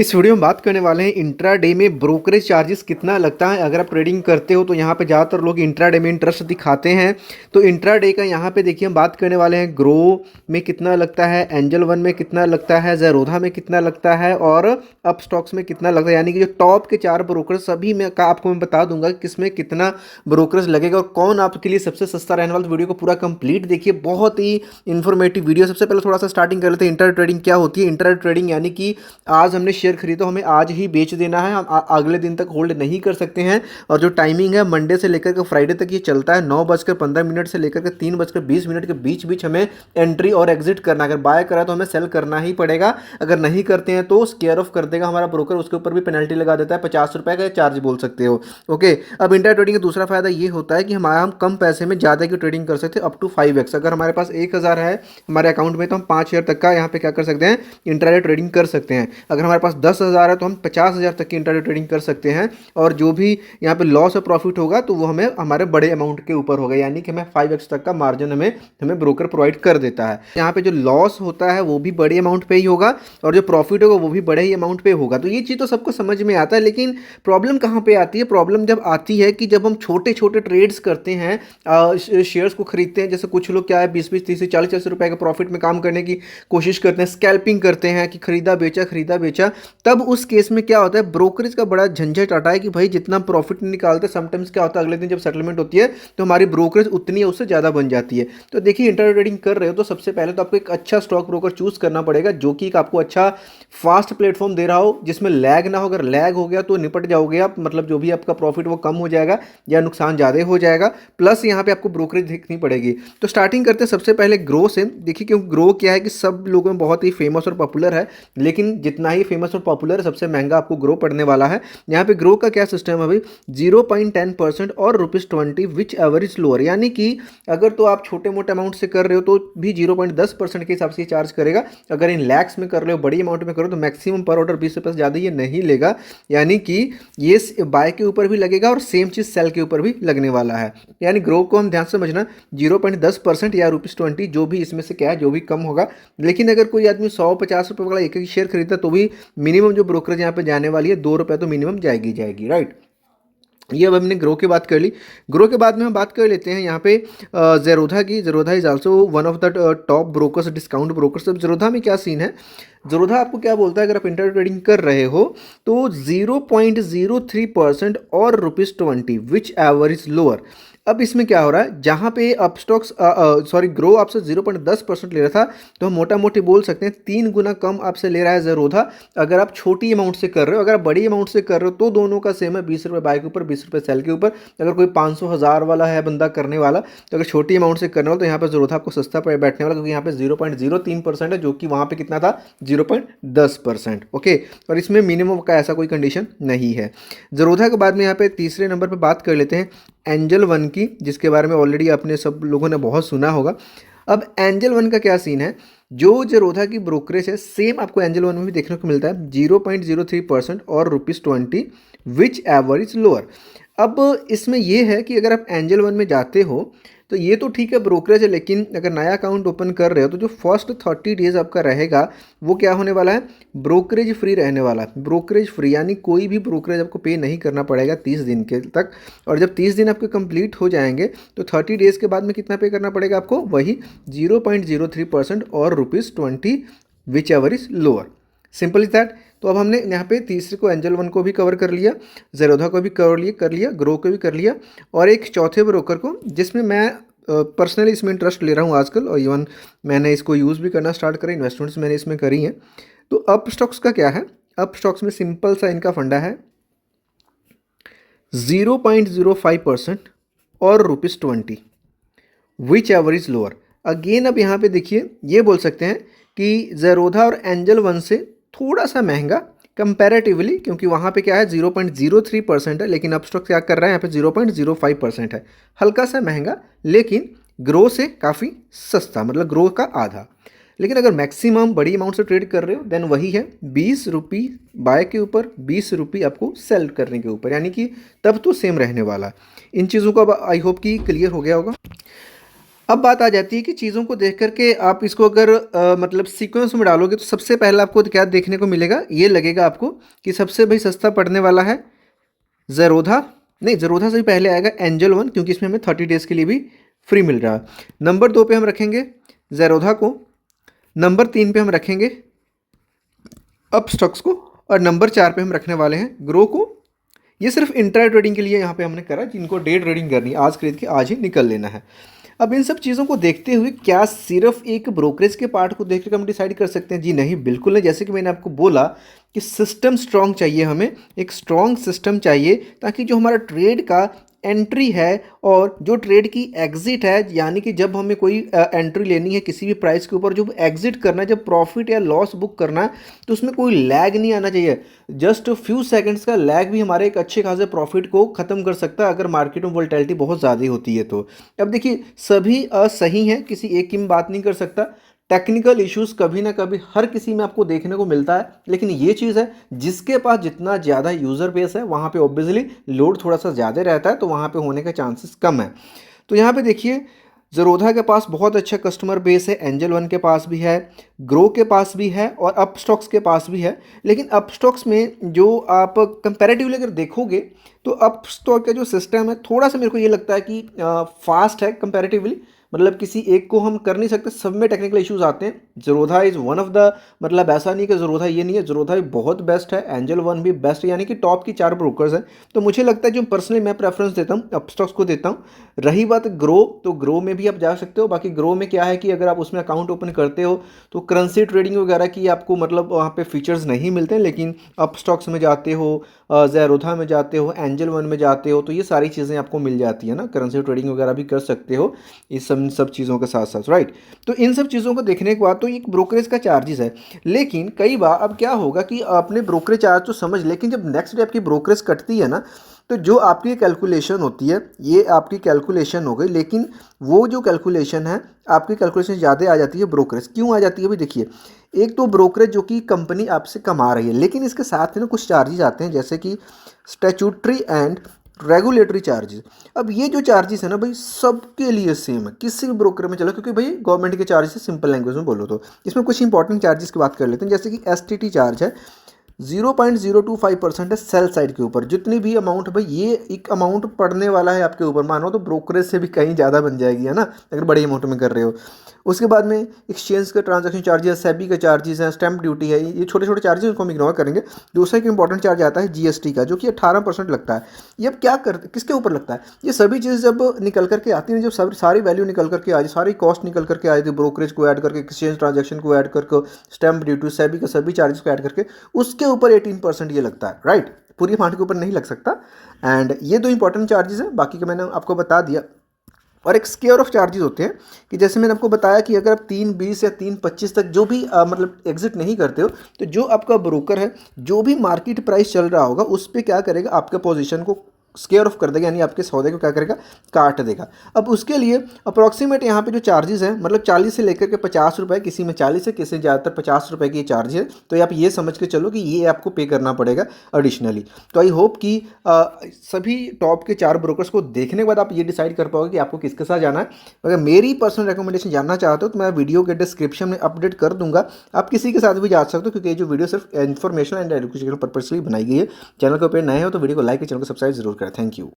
इस वीडियो में बात करने वाले हैं इंट्राडे में ब्रोकरेज चार्जेस कितना लगता है। अगर आप ट्रेडिंग करते हो तो यहाँ पे ज़्यादातर लोग इंट्राडे में इंटरेस्ट दिखाते हैं। तो इंट्राडे का यहाँ पे देखिए हम बात करने वाले हैं ग्रो में कितना लगता है, एंजल वन में कितना लगता है, ज़ेरोधा में कितना लगता है और अप स्टॉक्स में कितना लगता है। यानी कि जो टॉप के 4 ब्रोकरेज सभी में का आपको मैं बता दूंगा कि किसमें कितना ब्रोकरेज लगेगा और कौन आपके लिए सबसे सस्ता रहने वाला। तो वीडियो को पूरा कंप्लीट देखिए, बहुत ही इन्फॉर्मेटिव वीडियो। सबसे पहले थोड़ा सा स्टार्टिंग कर लेते हैं। इंटर ट्रेडिंग क्या होती है। इंटर ट्रेडिंग यानी कि आज हमने शेयर खरीदो, हमें आज ही बेच देना है, हम अगले दिन तक होल्ड नहीं कर सकते हैं। और जो टाइमिंग है मंडे से लेकर के फ्राइडे तक ये चलता है। 9:15 से लेकर के 3:20 के बीच बीच हमें एंट्री और एग्जिट करना है। अगर बाय करा तो हमें सेल करना ही पड़ेगा, अगर नहीं करते हैं तो स्केयर ऑफ कर देगा हमारा ब्रोकर, उसके ऊपर भी पेनल्टी लगा देता है, 50 रुपये का चार्ज बोल सकते हो। ओके, अब इंटर ट्रेडिंग का दूसरा फायदा ये होता है कि हम कम पैसे में ज़्यादा की ट्रेडिंग कर सकते हैं, अप टू 5x। अगर हमारे पास 1000 है हमारे अकाउंट में तो हम 5000 तक का यहाँ पे क्या कर सकते हैं, इंट्राडे ट्रेडिंग कर सकते हैं। अगर हमारे पास 10,000 है तो हम 50,000 तक की इंट्राडे ट्रेडिंग कर सकते हैं। और जो भी यहाँ पे लॉस और प्रॉफिट होगा तो वो हमें हमारे बड़े अमाउंट के ऊपर होगा, यानी कि हमें 5x तक का मार्जिन हमें ब्रोकर प्रोवाइड कर देता है। यहाँ पे जो लॉस होता है वो भी बड़े अमाउंट पे ही होगा और जो प्रॉफिट होगा वो भी बड़े ही अमाउंट पे होगा। तो ये चीज़ तो सबको समझ में आता है, लेकिन प्रॉब्लम कहाँ पे आती है। प्रॉब्लम जब आती है कि जब हम छोटे छोटे ट्रेड्स करते हैं, शेयर्स को खरीदते हैं। जैसे कुछ लोग क्या है 20-20, 30, 40 रुपए का प्रॉफिट में काम करने की कोशिश करते हैं, स्कैल्पिंग करते हैं कि खरीदा बेचा। तब उस केस में क्या होता है, ब्रोकरेज का बड़ा झंझट आता है कि भाई जितना प्रॉफिट निकालते, समटाइम्स क्या होता है अगले दिन जब सेटलमेंट होती है तो हमारी ब्रोकरेज उतनी है उससे ज़्यादा बन जाती है। तो देखिए इंटर ट्रेडिंग कर रहे हो तो सबसे पहले तो आपको एक अच्छा स्टॉक ब्रोकर चूज करना पड़ेगा जो कि आपको अच्छा फास्ट प्लेटफॉर्म दे रहा हो, जिसमें लैग ना हो। अगर लैग हो गया तो निपट जाओगे आप, मतलब जो भी आपका प्रॉफिट वो कम हो जाएगा या नुकसान ज़्यादा हो जाएगा। प्लस यहाँ पे आपको ब्रोकरेज देखनी पड़ेगी। तो स्टार्टिंग करते हैं सबसे पहले ग्रो से। देखिए क्योंकि ग्रो क्या है कि सब लोगों में बहुत ही फेमस और पॉपुलर है, लेकिन जितना ही फेमस और पॉपुलर है सबसे महंगा आपको ग्रो पड़ने वाला है। यहाँ पे ग्रो का क्या सिस्टम है भाई, 0.10% और ₹20 विच एवर इज लोअर। यानी कि अगर तो आप छोटे मोटे अमाउंट से कर रहे हो तो भी 0.10% के हिसाब से चार्ज करेगा। अगर इन लैक्स में कर रहे हो, बड़ी अमाउंट में करो तो मैक्सिमम पर ऑर्डर 20 रुपये से ज़्यादा ये नहीं लेगा। यानी कि ये बाय के ऊपर भी लगेगा और सेम चीज़ सेल के ऊपर भी लगने वाला है। यानी ग्रो को हम ध्यान से समझना, 0.10% या ₹20 जो भी इसमें से क्या है, जो भी कम होगा। लेकिन अगर कोई आदमी 100-50 रुपये वाला एक शेयर खरीदता तो भी मिनिमम जो ब्रोकरेज यहाँ पे जाने वाली है ₹2 तो मिनिमम जाएगी, राइट। ये अब हमने ग्रो की बात कर ली। ग्रो के बाद में हम बात कर लेते हैं यहाँ पे ज़ेरोधा की। Zerodha is also one of the top brokers, discount brokers. अब ज़ेरोधा में क्या सीन है, ज़ेरोधा आपको क्या बोलता है, अगर आप इंटर ट्रेडिंग कर रहे हो तो 0.03% और ₹20 विच एवर इज लोअर। अब इसमें क्या हो रहा है, जहाँ पे अपस्टॉक्स ग्रो आपसे 0.10% ले रहा था तो हम मोटा मोटी बोल सकते हैं 3 गुना कम आपसे ले रहा है ज़ेरोधा। अगर आप छोटी अमाउंट से कर रहे हो, अगर आप बड़ी अमाउंट से कर रहे हो तो दोनों का सेम है, 20 रुपये बाय के ऊपर 20 रुपये सेल के ऊपर। अगर कोई 500,000 वाला है बंदा करने वाला तो अगर छोटी अमाउंट से करने वाला तो यहाँ पर ज़ेरोधा आपको सस्ता बैठने वाला, क्योंकि यहाँ पे 0.03% है जो कि वहाँ पे कितना था 0.10%। ओके, और इसमें मिनिमम का ऐसा कोई कंडीशन नहीं है। ज़ेरोधा के बाद में यहाँ पे तीसरे नंबर पर बात कर लेते हैं एंजल वन की, जिसके बारे में ऑलरेडी आपने सब लोगों ने बहुत सुना होगा। अब एंजल वन का क्या सीन है, जो ज़ेरोधा की ब्रोकरेज है सेम आपको एंजल वन में भी देखने को मिलता है, 0.03% और ₹20 विच एवर इज लोअर। अब इसमें यह है कि अगर आप एंजल वन में जाते हो तो ये तो ठीक है ब्रोकरेज है, लेकिन अगर नया अकाउंट ओपन कर रहे हो तो जो फर्स्ट 30 डेज आपका रहेगा वो क्या होने वाला है, ब्रोकरेज फ्री रहने वाला है। ब्रोकरेज फ्री यानी कोई भी ब्रोकरेज आपको पे नहीं करना पड़ेगा 30 दिन के तक। और जब 30 दिन आपके कंप्लीट हो जाएंगे तो 30 डेज के बाद में कितना पे करना पड़ेगा आपको, वही 0.03% और ₹20 which ever is lower. Simple is that. तो अब हमने यहाँ पे तीसरे को एंजल वन को भी कवर कर लिया, ज़ेरोधा को भी कर लिया, ग्रो को भी कर लिया, और एक चौथे ब्रोकर को जिसमें मैं पर्सनली इसमें इंटरेस्ट ले रहा हूँ आजकल, और इवन मैंने इसको यूज़ भी करना स्टार्ट करा, इन्वेस्टमेंट्स मैंने इसमें करी हैं। तो अप स्टॉक्स का क्या है, अप स्टॉक्स में सिंपल सा इनका फंडा है, 0.05% और ₹20 which ever is lower. Again अब यहाँ पे देखिए ये बोल सकते हैं कि ज़ेरोधा और एंजल वन से थोड़ा सा महंगा कंपैरेटिवली, क्योंकि वहाँ पे क्या है 0.03% है, लेकिन अपस्टॉक क्या कर रहा है यहाँ पे 0.05% है, हल्का सा महंगा, लेकिन ग्रो से काफ़ी सस्ता, मतलब ग्रो का आधा। लेकिन अगर मैक्सिमम बड़ी अमाउंट से ट्रेड कर रहे हो देन वही है ₹20 बाय के ऊपर, ₹20 आपको सेल करने के ऊपर, यानी कि तब तो सेम रहने वाला है। इन चीज़ों को अब आई होप कि क्लियर हो गया होगा। अब बात आ जाती है कि चीज़ों को देख कर के आप इसको अगर मतलब सीक्वेंस में डालोगे तो सबसे पहले आपको क्या देखने को मिलेगा, ये लगेगा आपको कि सबसे भाई सस्ता पड़ने वाला है ज़ेरोधा। नहीं, ज़ेरोधा से भी पहले आएगा एंजल वन, क्योंकि इसमें हमें 30 डेज़ के लिए भी फ्री मिल रहा है। नंबर 2 पे हम रखेंगे ज़ेरोधा को, नंबर 3 पे हम रखेंगे अपस्टॉक्स को, और नंबर 4 पे हम रखने वाले हैं ग्रो को। ये सिर्फ इंट्रा ट्रेडिंग के लिए यहाँ पे हमने करा, जिनको डे ट्रेडिंग करनी है, आज खरीद के आज ही निकल लेना है। अब इन सब चीज़ों को देखते हुए क्या सिर्फ एक ब्रोकरेज के पार्ट को देख कर हम डिसाइड कर सकते हैं? जी नहीं, बिल्कुल नहीं। जैसे कि मैंने आपको बोला कि सिस्टम स्ट्रॉन्ग चाहिए, हमें एक स्ट्रॉन्ग सिस्टम चाहिए, ताकि जो हमारा ट्रेड का एंट्री है और जो ट्रेड की एग्जिट है, यानी कि जब हमें कोई एंट्री लेनी है किसी भी प्राइस के ऊपर, जब एग्जिट करना है, जब प्रॉफिट या लॉस बुक करना है, तो उसमें कोई लैग नहीं आना चाहिए। जस्ट फ्यू सेकंड्स का लैग भी हमारे एक अच्छे खासे प्रॉफिट को ख़त्म कर सकता है, अगर मार्केट में वोलेटिलिटी बहुत ज़्यादा होती है तो। अब देखिए, सभी सही हैं, किसी एक की मैं बात नहीं कर सकता। टेक्निकल इश्यूज कभी ना कभी हर किसी में आपको देखने को मिलता है, लेकिन ये चीज़ है, जिसके पास जितना ज़्यादा यूज़र बेस है वहाँ पे ऑब्वियसली लोड थोड़ा सा ज़्यादा रहता है, तो वहाँ पे होने के चांसेस कम है। तो यहाँ पे देखिए, ज़रोधा के पास बहुत अच्छा कस्टमर बेस है, एंजल वन के पास भी है, ग्रो के पास भी है, और अपस्टॉक्स के पास भी है। लेकिन अपस्टॉक्स में जो आप कंपैरेटिवली अगर देखोगे तो अपस्टॉक का जो सिस्टम है थोड़ा सा मेरे को ये लगता है कि फास्ट है कंपैरेटिवली। मतलब किसी एक को हम कर नहीं सकते, सब में टेक्निकल इश्यूज आते हैं। ज़रोधा इज़ वन ऑफ द, मतलब ऐसा नहीं कि ज़रोधा ये नहीं है, ज़रोधा भी बहुत बेस्ट है, एंजल वन भी बेस्ट है, यानी कि टॉप की 4 ब्रोकर्स हैं। तो मुझे लगता है जो पर्सनली मैं प्रेफरेंस देता हूँ अपस्टॉक्स को देता हूँ। रही बात ग्रो, तो ग्रो में भी आप जा सकते हो। बाकी ग्रो में क्या है कि अगर आप उसमें अकाउंट ओपन करते हो तो करेंसी ट्रेडिंग वगैरह की आपको मतलब वहाँ पे फीचर्स नहीं मिलते हैं, लेकिन अपस्टॉक्स में जाते हो, ज़ेरोधा में जाते हो, एंजल वन में जाते हो, तो ये सारी चीज़ें आपको मिल जाती है ना, करेंसी ट्रेडिंग वगैरह भी कर सकते हो इस सब चीज़ों के साथ साथ, राइट। तो इन सब चीज़ों को देखने के बाद तो एक ब्रोकरेज का चार्जेस है। लेकिन कई बार अब क्या होगा कि आपने ब्रोकरेज चार्ज तो समझ, लेकिन जब नेक्स्ट डे आपकी ब्रोकरेज कटती है ना, तो जो आपकी कैलकुलेशन होती है, ये आपकी कैलकुलेशन हो गई, लेकिन वो जो कैलकुलेशन है आपकी कैलकुलेशन ज़्यादा आ जाती है ब्रोकरेज। क्यों आ जाती है भाई? देखिए, एक तो ब्रोकरेज जो कि कंपनी आपसे कमा रही है, लेकिन इसके साथ में ना कुछ चार्जेस आते हैं, जैसे कि स्टैट्यूटरी एंड रेगुलेटरी चार्जेस। अब ये जो चार्जेस है ना भाई, सबके लिए सेम है, किसी भी ब्रोकर में चलो, क्योंकि भाई गवर्नमेंट के चार्जेस है, सिंपल लैंग्वेज में बोलो तो। इसमें कुछ इंपॉर्टेंट चार्जेस की बात कर लेते हैं, जैसे कि एसटीटी चार्ज है 0.025% है सेल साइड के ऊपर। जितनी भी अमाउंट, भाई ये एक अमाउंट पड़ने वाला है आपके ऊपर, मानो तो ब्रोकरेज से भी कहीं ज़्यादा बन जाएगी, है ना, अगर बड़ी अमाउंट में कर रहे हो। उसके बाद में एक्सचेंज के ट्रांजैक्शन चार्जेस, सेबी के चार्जेस हैं, स्टैंप ड्यूटी है, ये छोटे छोटे चार्जेस, उनको हम इग्नोर करेंगे। दूसरा एक इंपॉर्टेंट चार्ज आता है जीएसटी का, जो कि 18% लगता है। ये अब क्या कर, किसके ऊपर लगता है? ये सभी चीज़ जब निकल करके आती है, जब सारी वैल्यू निकल करके आ जाए, सारी कॉस्ट निकल करके आ जाती है, ब्रोकरेज को ऐड करके, एक्सचेंज ट्रांजैक्शन को ऐड करके, स्टैंप ड्यूटी, सेबी के सभी चार्जेस को ऐड करके, उसके ऊपर 18% ये लगता है, राइट। पूरी अमाउंट के ऊपर नहीं लग सकता। एंड ये दो इंपॉर्टेंट चार्जेस हैं, बाकी का मैंने आपको बता दिया। और एक स्केयर ऑफ चार्जेस होते हैं कि जैसे मैंने आपको बताया कि अगर आप 3.20 या 3.25 तक जो भी मतलब एग्जिट नहीं करते हो, तो जो आपका ब्रोकर है, जो भी मार्केट प्राइस चल रहा होगा उस पर क्या करेगा, आपके पोजीशन को स्केयर ऑफ कर देगा, यानी आपके सौदे को क्या करेगा, काट देगा। अब उसके लिए अप्रॉक्सीमेट यहाँ पे जो चार्जेस हैं, मतलब 40 से लेकर के 50 रुपये, किसी में 40 है, किसी में ज़्यादातर 50 रुपये की चार्ज है। तो आप ये समझ के चलो कि ये आपको पे करना पड़ेगा एडिशनली। तो आई होप कि सभी टॉप के 4 ब्रोकर्स को देखने के बाद आप ये डिसाइड कर पाओगे कि आपको किसके साथ जाना है। अगर मेरी पर्सनल रिकमेंडेशन जानना चाहते हो तो मैं वीडियो के डिस्क्रिप्शन में अपडेट कर दूंगा, आप किसी के साथ भी जा सकते हो, क्योंकि ये जो वीडियो सिर्फ इन्फॉर्मेशन एंड एजुकेशनल पर्पज के लिए बनाई गई है। चैनल के ऊपर नए हो तो वीडियो को लाइक और चैनल को सब्सक्राइब जरूर करें। Thank you.